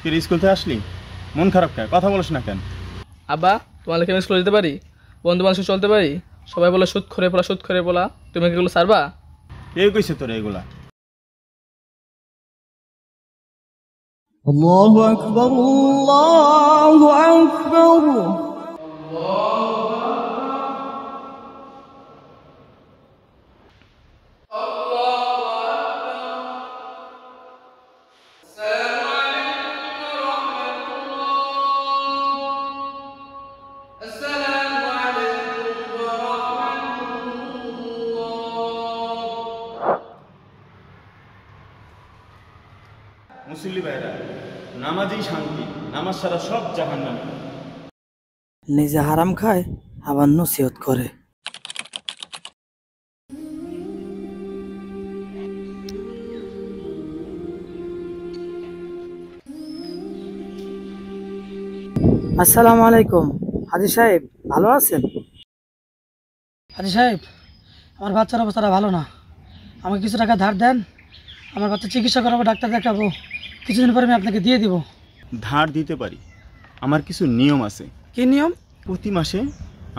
আজকের স্কুল থেকে আসলি মন খারাপ কেন? কথা বলিস না কেন? আব্বা তোমার লেখা স্কুলে যেতে পারি, বন্ধু মানুষ চলতে পারি, সবাই বলে সুদ করে বলা, তুমি কি এগুলো ছাড়বা? কে কইছে তোর এগুলা? আল্লাহু আকবার, আল্লাহু আকবার। মুসল্লি ভাইরা, নামাজই শান্তি, নামাজ ছাড়া সব জাহান্নামে। নিজে হারাম খায় আবার নসিহত করে। আসসালামু আলাইকুম হাজি সাহেব, ভালো আছেন? হাজি সাহেব, আমার বাচ্চার অবস্থাটা ভালো না, আমাকে কিছু টাকা ধার দেন। আমার বাচ্চা চিকিৎসা করাবো, ডাক্তার দেখাবো, কিছুদিন পরে আমি আপনাকে দিয়ে দিব। ধার দিতে পারি, আমার কিছু নিয়ম আছে। কি নিয়ম? প্রতি মাসে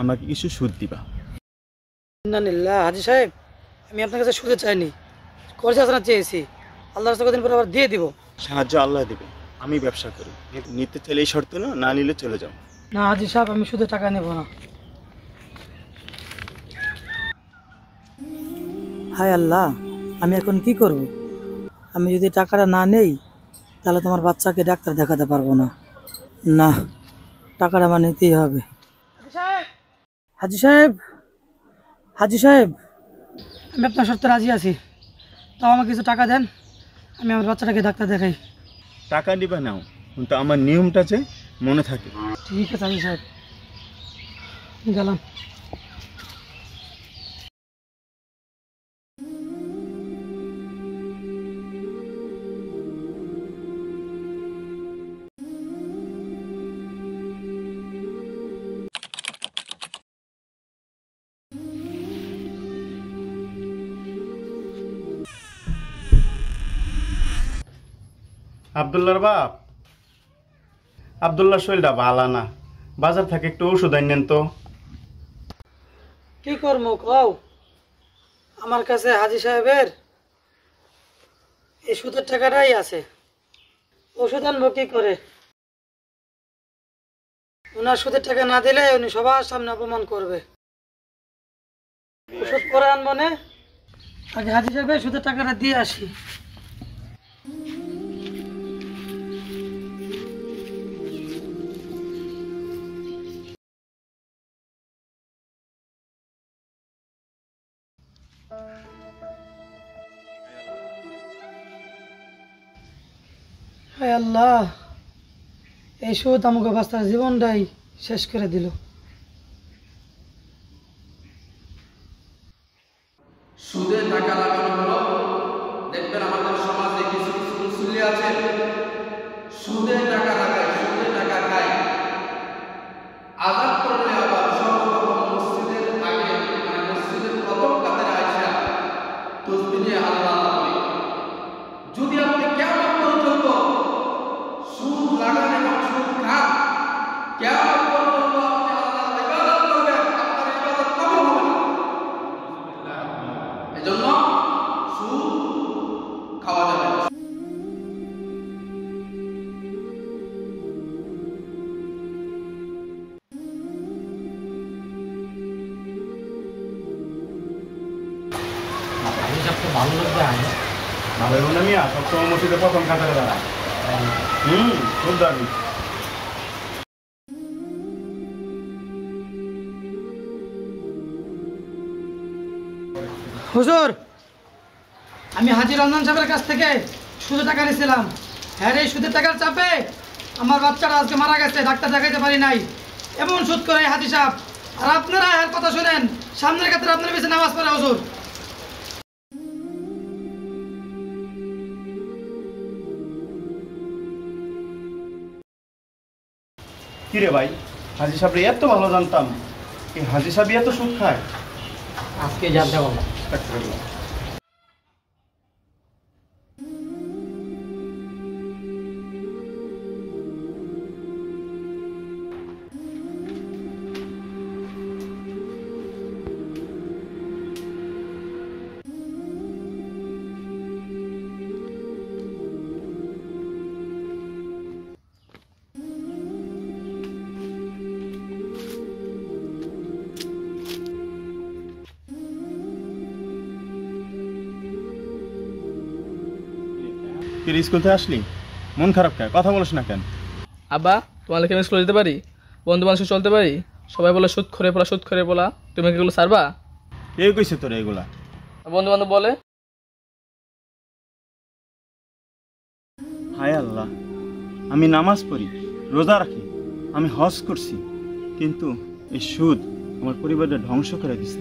আমাকে কিছু সুদ দিবা। ইন্নালিল্লাহ। হাজি সাহেব, আমি আপনার কাছে সুদে চাইনি, খরচা আসনা চেয়েছি। আল্লাহর রাস্তায় কদিন পরে আবার দিয়ে দিব। সাহায্য আল্লাহ দেবে, আমি ব্যবসা করি, নিতে চাইলে এই শর্ত না, না নিলে চলে যাও। না হাজি সাহেব, আমি সুদে টাকা নেব না। হায় আল্লাহ, আমি এখন কি করব? আমি যদি টাকাটা না নেই তাহলে তোমার বাচ্চাকে ডাক্তার দেখাতে পারবো না। না, টাকাটা আমার নিতেই হবে। হাজি সাহেব, হাজি সাহেব, আমি আপনার শর্তে রাজি আছি, তাও আমাকে কিছু টাকা দেন, আমি আমার বাচ্চাটাকে ডাক্তার দেখাই। টাকা দিবা নাও, কিন্তু আমার নিয়মটা যে মনে থাকে। ঠিক আছে হাজি সাহেব, গেলাম। আব্দুল্লাহর বাপ, আব্দুল্লাহ শরীরটা ভালো না, বাজার থেকে একটু ওষুধ আনেন তো। কি করবো কও? আমার কাছে হাজি সাহেবের এই সুদের টাকাটাই আছে, ওষুধ আনবো কি করে? ওনার সুদের টাকা না দিলে উনি সবার সামনে অপমান করবে। ওষুধ পরে আনবো না, আগে হাজি সাহেবের সুদের টাকাটা দিয়ে আসি। হায় আল্লাহ, এই সুদ আমাকে বাচ্চার জীবনটাই শেষ করে দিল। সুদে টাকা লাগানো হলো, দেখবেন আমাদের সমাজে কিছু কিছু মুসল্লি আছে সুদে টাকা লাগায়, সুদে টাকা খায়। আযান করলে আবার সর্বপ্রথম মসজিদের আগে, মানে মসজিদের প্রথম কাতারে আইসা তাসবিহ দিয়ে আল্লাহ বলে। যদি আপনি কিয়ামত পর্যন্ত সুদ লাগান এবং সুদ খান, কিয়ামত পর্যন্ত আপনি আল্লাহর ইবাদত করবেন, আপনার ইবাদত কবুল হবে না। এজন্য সুদ খাওয়া যাবে না। ভালো এবং আমি সবসময় মসজিদে প্রথম কাতারে দাঁড়াই। খুব দাবি। হুজুর, আমি হাজি রমজান সাহেবের কাছ থেকে সুদের টাকা নিয়েছিলাম। হ্যাঁ, এই সুদের টাকার চাপে আমার বাচ্চাটা আজকে মারা গেছে, ডাক্তার দেখাইতে পারি নাই। এমন সুদ করে হাজি সাহেব, আর আপনারা এর কথা শুনেন, সামনের ক্ষেত্রে আপনার বেশি নামাজ পড়ে হুজুর। কিরে ভাই, হাজি সাহেব এত ভালো জানতাম, এই হাজি সাহেব এত সুদ খায়? আজকে জানতে পারলাম। কি রে, স্কুল থেকে আসলি? মন খারাপ কেন? কথা বলিস না কেন? আব্বা, তোমার লেখে আমি স্কুলে যেতে পারি, বন্ধু বান্ধব চলতে পারি, সবাই বলে সুদ করে পোলা সুদ করে পোলা, তুমি কি এগুলো ছাড়বা? কে কইছে তোরে এগুলা? বন্ধু বান্ধব বলে। হায় আল্লাহ, আমি নামাজ পড়ি, রোজা রাখি, আমি হজ করছি, কিন্তু এই সুদ আমার পরিবারটা ধ্বংস করে দিছে।